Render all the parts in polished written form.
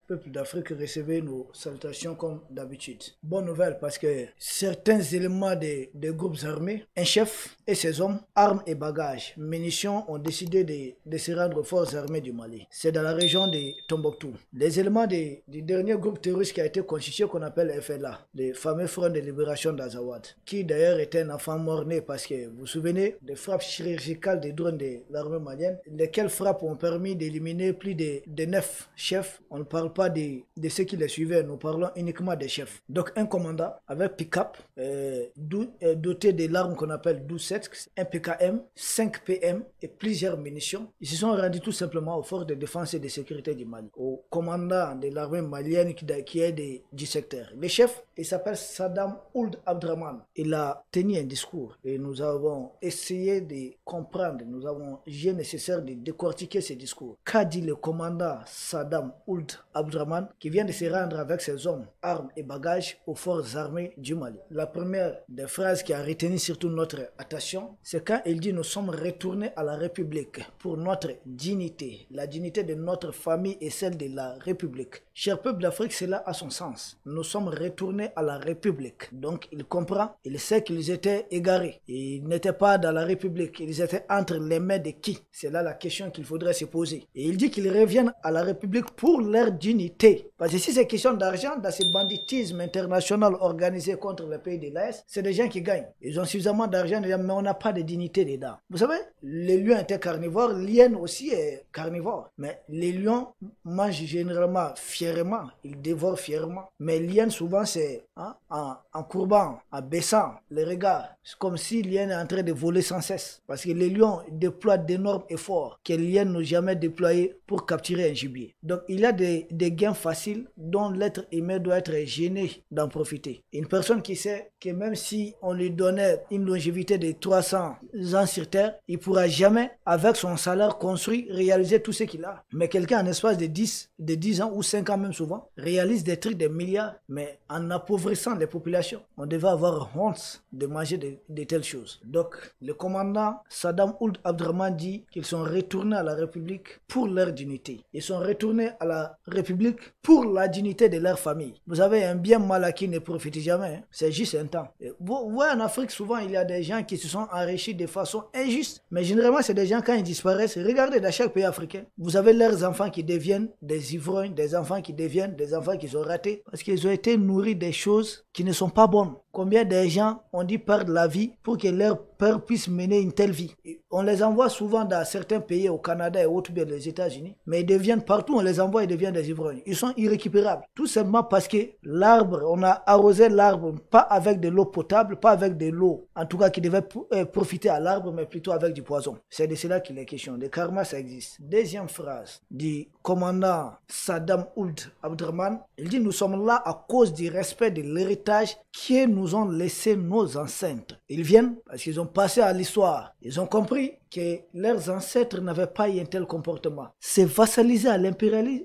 peuple d'Afrique, recevez nos salutations comme d'habitude. Bonne nouvelle parce que certains éléments des groupes armés, un chef et ses hommes, armes et bagages, munitions ont décidé de se rendre aux forces armées du Mali. C'est dans la région de Tombouctou. Les éléments du dernier groupe terroriste qui a été constitué qu'on appelle FLA, le fameux Front de libération d'Azawad, qui d'ailleurs était un enfant mort-né parce que vous vous souvenez des frappes chirurgicales des drones de l'armée malienne, lesquelles frappes ont permis d'éliminer plus de 9 chefs. On ne parle pas de ceux qui les suivaient, nous parlons uniquement des chefs. Donc un commandant avec pick-up doté de l'arme qu'on appelle 12-7, un PKM, 5 PM et plusieurs munitions. Ils se sont rendus tout simplement aux forces de défense et de sécurité du Mali, au commandant de l'armée malienne qui est du secteur. Le chef, il s'appelle Saddam Ould Abdraman. Il a tenu un discours et nous avons essayé de comprendre, nous avons jugé nécessaire de décortiquer ce discours. Qu'a dit le commandant Saddam Ould Abdraman qui vient de se rendre avec ses hommes, armes et bagages aux forces armées du Mali? La première des phrases qui a retenu surtout notre attention, c'est quand il dit: nous sommes retournés à la République pour notre dignité, la dignité de notre famille et celle de la République. Cher peuple d'Afrique, cela a son sens. Nous sommes retournés à la République. Donc il comprend, il sait qu'ils étaient égarés. Ils n'étaient pas dans la République, ils étaient entre les mains de qui? C'est là la question qu'il faudrait se poser. Et il dit qu'ils reviennent à la République pour leur dignité. Parce que si c'est question d'argent, dans ce banditisme international organisé contre le pays de l'Est, c'est des gens qui gagnent. Ils ont suffisamment d'argent, mais on n'a pas de dignité dedans. Vous savez, les lions étaient carnivores, l'hyène aussi est carnivore. Mais les lions mangent généralement fièrement, ils dévorent fièrement. Mais l'hyène, souvent, c'est en courbant, en baissant les regards. C'est comme si l'hyène est en train de voler sans cesse. Parce que les lions déploient d'énormes efforts que l'hyène n'a jamais déployés pour capturer un gibier. Donc il y a des gains faciles dont l'être humain doit être gêné d'en profiter. Une personne qui sait que même si on lui donnait une longévité de 300 ans sur Terre, il ne pourra jamais, avec son salaire construit, réaliser tout ce qu'il a. Mais quelqu'un en espace de 10 ans ou 5 ans même souvent, réalise des trucs de milliards, mais en appauvrissant les populations. On devait avoir honte de manger de telles choses. Donc le commandant Saddam Ould Abdraman dit qu'ils sont retournés à la République pour leur dignité. Ils sont retournés à la République pour la dignité de leur famille. Vous avez un bien mal acquis ne profite jamais, hein. C'est juste un temps. Vous voyez, en Afrique, souvent, il y a des gens qui se sont enrichis de façon injuste. Mais généralement, c'est des gens, quand ils disparaissent, regardez dans chaque pays africain, vous avez leurs enfants qui deviennent des ivrognes, des enfants qui deviennent des enfants qui ont raté parce qu'ils ont été nourris des choses qui ne sont pas bonnes. Combien de gens ont dû perdre la vie pour que leur père puisse mener une telle vie? On les envoie souvent dans certains pays, au Canada et autres, bien les États-Unis, mais ils deviennent partout, on les envoie, ils deviennent des ivrognes. Ils sont irrécupérables. Tout simplement parce que l'arbre, on a arrosé l'arbre pas avec de l'eau potable, pas avec de l'eau, en tout cas qui devait profiter à l'arbre, mais plutôt avec du poison. C'est de cela qu'il est question. Le karma, ça existe. Deuxième phrase du commandant Saddam Ould Abdraman, il dit: nous sommes là à cause du respect de l'héritage que nous ont laissé nos ancêtres. Ils viennent parce qu'ils ont passé à l'histoire. Ils ont compris que leurs ancêtres n'avaient pas eu un tel comportement. C'est vassaliser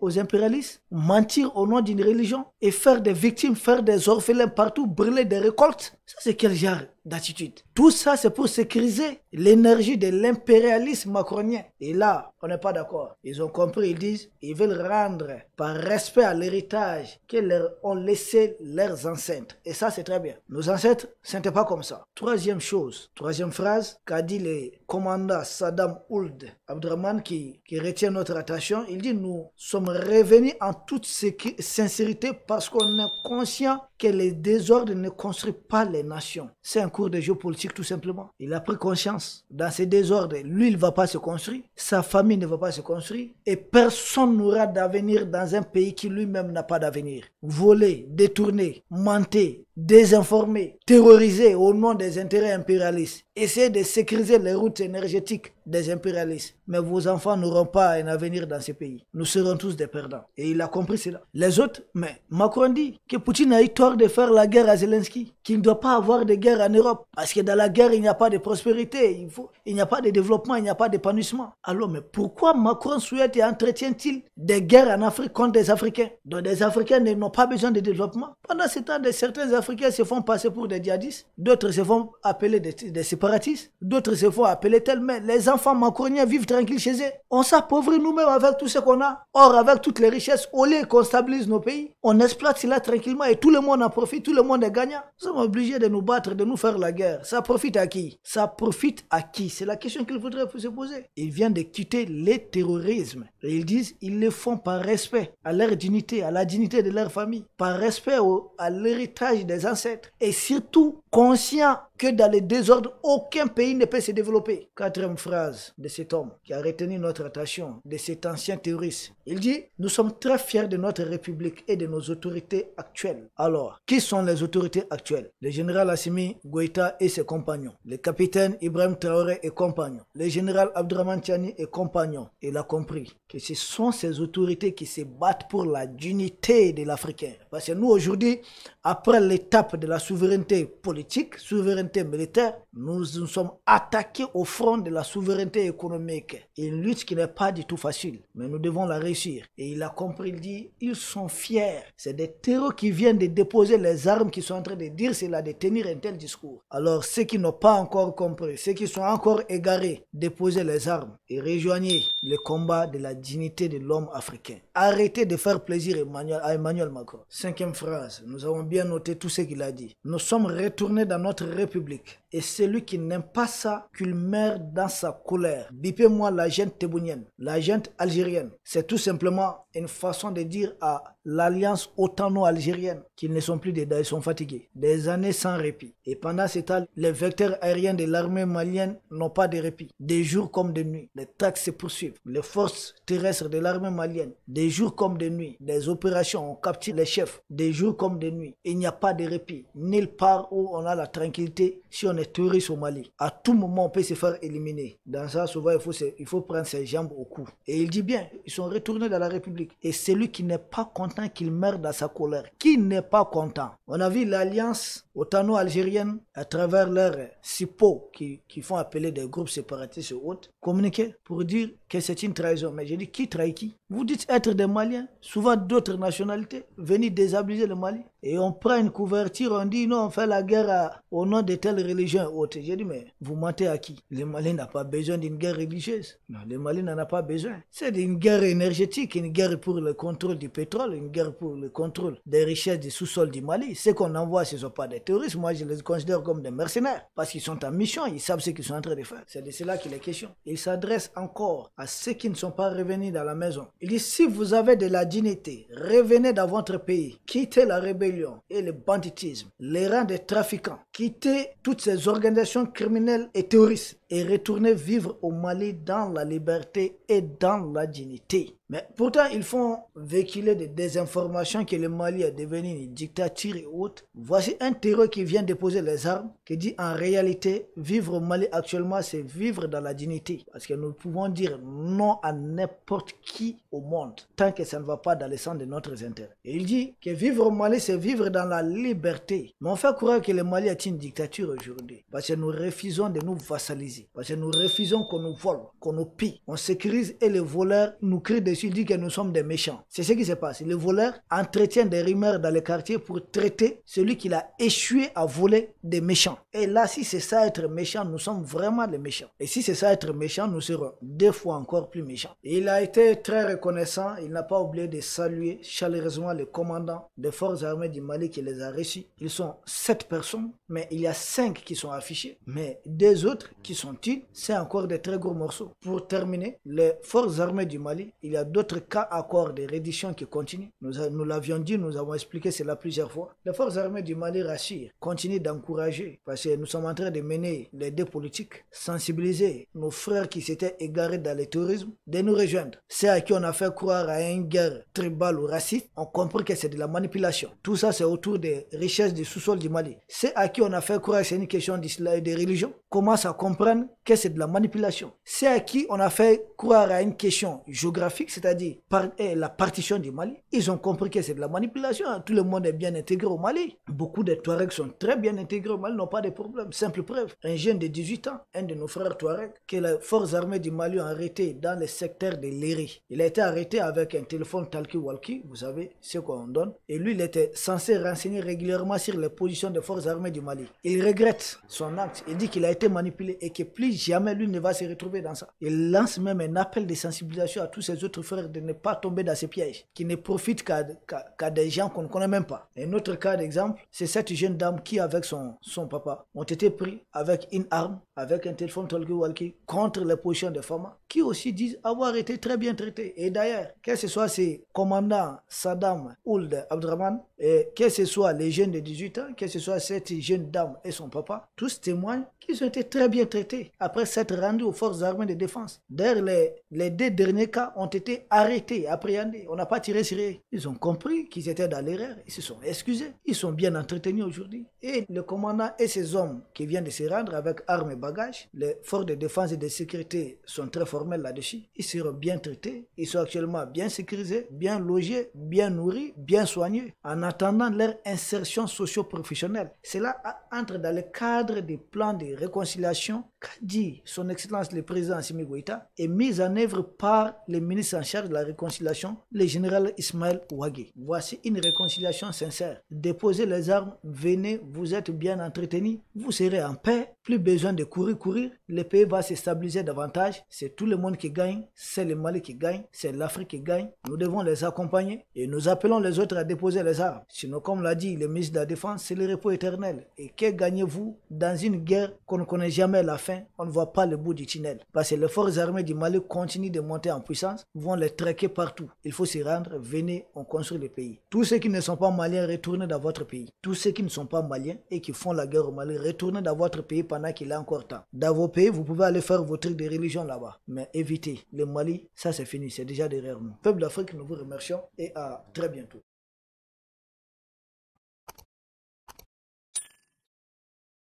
aux impérialistes, mentir au nom d'une religion et faire des victimes, faire des orphelins partout, brûler des récoltes. Ça, c'est quel genre d'attitude? Tout ça, c'est pour sécuriser l'énergie de l'impérialisme macronien. Et là, on n'est pas d'accord. Ils ont compris, ils disent, ils veulent rendre par respect à l'héritage que leur ont laissé leurs ancêtres. Et ça, c'est très bien. Nos ancêtres, ce n'était pas comme ça. Troisième phrase qu'a dit le commandant Saddam Ould Abdraman qui retient notre attention. Il dit: nous sommes revenus en toute sincérité parce qu'on est conscient que les désordres ne construisent pas les nations. C'est un cours de géopolitique tout simplement. Il a pris conscience. Dans ces désordres, lui, il ne va pas se construire. Sa famille ne va pas se construire. Et personne n'aura d'avenir dans un pays qui lui-même n'a pas d'avenir. Voler, détourner, mentir, désinformer, terroriser au nom des intérêts impérialistes. Essayez de sécuriser les routes énergétiques des impérialistes. Mais vos enfants n'auront pas un avenir dans ces pays. Nous serons tous des perdants. Et il a compris cela. Les autres, mais Macron dit que Poutine a eu tort de faire la guerre à Zelensky, qu'il ne doit pas avoir de guerre en Europe. Parce que dans la guerre, il n'y a pas de prospérité, il n'y a pas de développement, il n'y a pas d'épanouissement. Alors, mais pourquoi Macron souhaite et entretient-il des guerres en Afrique contre des Africains? Donc des Africains n'ont pas besoin de développement. Pendant ce temps, certains Africains se font passer pour des djihadistes, d'autres se font appeler des séparatistes. séparatistes, d'autres se font appeler tels, mais les enfants macourniens vivent tranquilles chez eux. On s'appauvrit nous-mêmes avec tout ce qu'on a. Or, avec toutes les richesses, au lieu qu'on stabilise nos pays, on exploite cela tranquillement et tout le monde en profite, tout le monde est gagnant. Nous sommes obligés de nous battre, de nous faire la guerre. Ça profite à qui? Ça profite à qui? C'est la question qu'il faudrait se poser. Ils viennent de quitter le terrorisme. Et ils disent ils le font par respect à leur dignité, à la dignité de leur famille, par respect à l'héritage des ancêtres et surtout conscient que dans le désordre, aucun pays ne peut se développer. Quatrième phrase de cet homme qui a retenu notre attention, de cet ancien terroriste. Il dit, nous sommes très fiers de notre République et de nos autorités actuelles. Alors, qui sont les autorités actuelles? Le général Assimi Goïta et ses compagnons, le capitaine Ibrahim Traoré et compagnons, le général Abdourahmane Tiani et compagnons. Il a compris que ce sont ces autorités qui se battent pour la dignité de l'Africain. Parce que nous, aujourd'hui, après l'étape de la souveraineté politique, souveraineté militaire, nous nous sommes attaqués au front de la souveraineté économique. Une lutte qui n'est pas du tout facile, mais nous devons la réussir. Et il a compris, il dit, ils sont fiers. C'est des terreaux qui viennent de déposer les armes qui sont en train de dire cela, de tenir un tel discours. Alors, ceux qui n'ont pas encore compris, ceux qui sont encore égarés, déposez les armes et rejoignez le combat de la dignité de l'homme africain. Arrêtez de faire plaisir à Emmanuel Macron. Cinquième phrase, nous avons bien noté tout ce qu'il a dit. Nous sommes retournés dans notre République. Et celui qui n'aime pas ça, qu'il meurt dans sa colère. Bipez-moi la gente tébonienne, la gente algérienne. C'est tout simplement une façon de dire à l'alliance otano-algérienne qu'ils ne sont plus dedans, ils sont fatigués. Des années sans répit. Et pendant ce temps, les vecteurs aériens de l'armée malienne n'ont pas de répit. Des jours comme des nuits, les traques se poursuivent. Les forces terrestres de l'armée malienne, des jours comme des nuits, des opérations, on capture les chefs, des jours comme des nuits. Il n'y a pas de répit. Nulle part où on a la tranquillité si on est terroriste au Mali. À tout moment, on peut se faire éliminer. Dans ça, souvent, il faut prendre ses jambes au cou. Et il dit bien, ils sont retournés dans la République. Et celui qui n'est pas content qu'il meurt dans sa colère. Qui n'est pas content? On a vu l'alliance otano-algérienne à travers leurs SIPO qui font appeler des groupes séparatistes et autres, communiquer pour dire que c'est une trahison. Mais j'ai dit, qui trahit qui? Vous dites être des Maliens, souvent d'autres nationalités, venir déstabiliser le Mali. Et on prend une couverture, on dit non, on fait la guerre au nom de telle religion et autres. J'ai dit, mais vous mentez à qui? Le Mali n'a pas besoin d'une guerre religieuse. Non, le Mali n'en a pas besoin. C'est une guerre énergétique, une guerre pour le contrôle du pétrole, une guerre pour le contrôle des richesses du sous-sol du Mali. Ce qu'on envoie, ce ne sont pas des terroristes. Moi, je les considère comme des mercenaires. Parce qu'ils sont en mission, ils savent ce qu'ils sont en train de faire. C'est de cela qu'il est question. Il s'adresse encore à ceux qui ne sont pas revenus dans la maison. Il dit, si vous avez de la dignité, revenez dans votre pays, quittez la rébellion et le banditisme, les rangs des trafiquants, quittez toutes ces organisations criminelles et terroristes et retournez vivre au Mali dans la liberté et dans la dignité. Mais pourtant, ils font véhiculer des désinformations que le Mali est devenu une dictature et autres. Voici un terroriste qui vient déposer les armes, qui dit en réalité, vivre au Mali actuellement, c'est vivre dans la dignité. Parce que nous pouvons dire non à n'importe qui au monde, tant que ça ne va pas dans le sens de notre intérêt. Et il dit que vivre au Mali, c'est vivre dans la liberté. Mais on fait croire que le Mali est une dictature aujourd'hui. Parce que nous refusons de nous vassaliser. Parce que nous refusons qu'on nous vole, qu'on nous pille. On sécurise et les voleurs nous crient dessus. Il dit que nous sommes des méchants. C'est ce qui se passe. Les voleurs entretiennent des rumeurs dans les quartiers pour traiter celui qui a échoué à voler des méchants. Et là, si c'est ça être méchant, nous sommes vraiment les méchants. Et si c'est ça être méchant, nous serons 2 fois encore plus méchants. Et il a été très reconnaissant. Il n'a pas oublié de saluer chaleureusement le commandant des forces armées du Mali qui les a reçus. Ils sont 7 personnes, mais il y a 5 qui sont affichés. Mais 2 autres qui sont-ils? C'est encore des très gros morceaux. Pour terminer, les forces armées du Mali, il y a d'autres cas encore de reddition qui continuent. Nous l'avions dit, nous avons expliqué cela plusieurs fois. Les forces armées du Mali rassurent, continuent d'encourager, parce que nous sommes en train de mener les deux politiques, sensibiliser nos frères qui s'étaient égarés dans le terrorisme, de nous rejoindre. Ceux à qui on a fait croire à une guerre tribale ou raciste, on comprend que c'est de la manipulation. Tout ça, c'est autour des richesses du sous-sol du Mali. Ceux à qui on a fait croire que c'est une question d'islam et de religion, commencent à comprendre comprennent que c'est de la manipulation. C'est à qui on a fait croire à une question géographique, c'est-à-dire la partition du Mali. Ils ont compris que c'est de la manipulation. Tout le monde est bien intégré au Mali. Beaucoup de Touaregs sont très bien intégrés au Mali, n'ont pas de problème. Simple preuve, un jeune de 18 ans, un de nos frères Touaregs, que les forces armées du Mali ont arrêté dans le secteur de Léry. Il a été arrêté avec un téléphone talkie-walkie, vous savez ce qu'on donne. Et lui, il était censé renseigner régulièrement sur les positions des forces armées du Mali. Il regrette son acte. Il dit qu'il a été manipulé et que plus jamais lui ne va se retrouver dans ça. Il lance même un appel de sensibilisation à tous ses autres frères de ne pas tomber dans ces pièges, qui ne profitent qu'à des gens qu'on ne connaît même pas. Un autre cas d'exemple, c'est cette jeune dame qui, avec son papa, ont été pris avec une arme, avec un téléphone talkie-walkie contre les positions des femmes, qui aussi disent avoir été très bien traités. Et d'ailleurs, que ce soit ces commandants Saddam Ould Abdraman, et que ce soit les jeunes de 18 ans, que ce soit cette jeune dame et son papa, tous témoignent qu'ils ont été très bien traités après s'être rendus aux forces armées de défense. D'ailleurs, les 2 derniers cas ont été arrêtés, appréhendés. On n'a pas tiré sur eux. Ils ont compris qu'ils étaient dans l'erreur. Ils se sont excusés. Ils sont bien entretenus aujourd'hui. Et le commandant et ses hommes qui viennent de se rendre avec armes et bagages, les forces de défense et de sécurité sont très formelles là-dessus. Ils seront bien traités. Ils sont actuellement bien sécurisés, bien logés, bien nourris, bien soignés, en attendant leur insertion socio-professionnelle. Cela entre dans le cadre des plans de réconciliation qu'a dit son Excellence le président Assimi Goïta et mise en œuvre par le ministre en charge de la réconciliation, le général Ismaël Ouagé. Voici une réconciliation sincère. Déposez les armes, venez, vous êtes bien entretenus, vous serez en paix, plus besoin de courir. Le pays va se stabiliser davantage. C'est tout le monde qui gagne, c'est le Mali qui gagne, c'est l'Afrique qui gagne. Nous devons les accompagner et nous appelons les autres à déposer les armes. Sinon, comme l'a dit le ministre de la Défense, c'est le repos éternel. Et que gagnez-vous dans une guerre qu'on ne connaît jamais la fin? On ne voit pas le bout du tunnel. Parce que les forces armées du Mali continuent de monter en puissance, vont les traquer partout. Il faut s'y rendre, venez, on construit le pays. Tous ceux qui ne sont pas maliens, retournez dans votre pays. Tous ceux qui ne sont pas maliens et qui font la guerre au Mali, retournez dans votre pays pendant qu'il est encore temps. Dans vos pays, vous pouvez aller faire vos trucs de religion là-bas. Mais évitez. Le Mali, ça c'est fini, c'est déjà derrière nous. Peuple d'Afrique, nous vous remercions et à très bientôt.